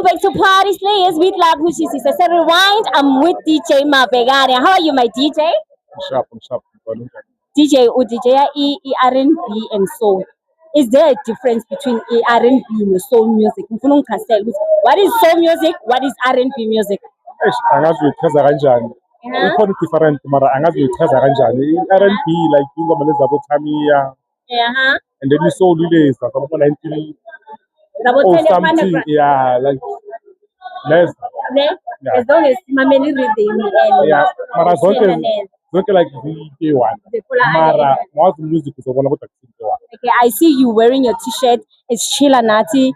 Back to Party Slayers with La Pushisi. So rewind, I'm with DJ Mavegane. How are you, my DJ? I'm sharp. DJ DJ R&B and soul. Is there a difference between R&B and soul music? What is soul music? What is R&B music? Angazi uyichaza kanjani. Ikhona different mara angazi uyichaza kanjani. R&B like ingoma lezi zabo Tamiya. And then i-soul lezi zabo 19 or something. Yeah, like less. As long as mameli rhythm and yeah, mara zonke like the one. Mara mwazi music uzobona kodwa one. Okay, I see you wearing your t-shirt. It's Chilla Nati,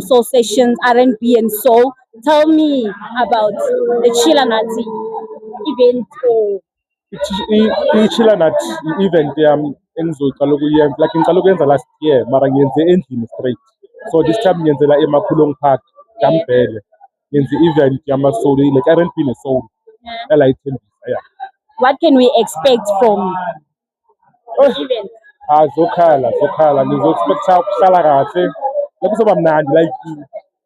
Soul Sessions, R&B and Soul. Tell me about the Chilla Nati event. I-Chilla Nati event engizoqala ukuyenza like ngiqala ukuyenza last year mara ngiyenze endlini straight. So this time ngiyenzela eMakhulong Park kaMbhele. Ngenze event yama-soul like R&B ne-soul. Yeah. What can we expect from the event? Zokhala ngizo-expecta ukuhlala kahle like kuzoba mnandi like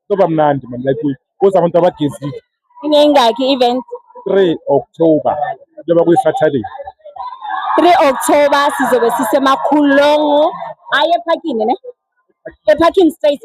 kuzoba mnandi man like kuza abantu abagezile. Ingengakhi event? 3 October njengoba kuyi-Saturday. 3 October sizobe sisemakhulongo hayi ephakini ne eparking space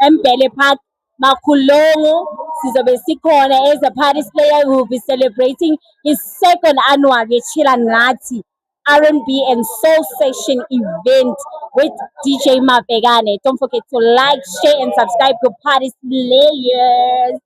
eMbhele Park Makhulongo sizobe sikhona as a party slayer who will be celebrating his second annual Chilla Nati R&B and Soul Session event with DJ Mavegane. Don't forget to like, share and subscribe to Party Slayers.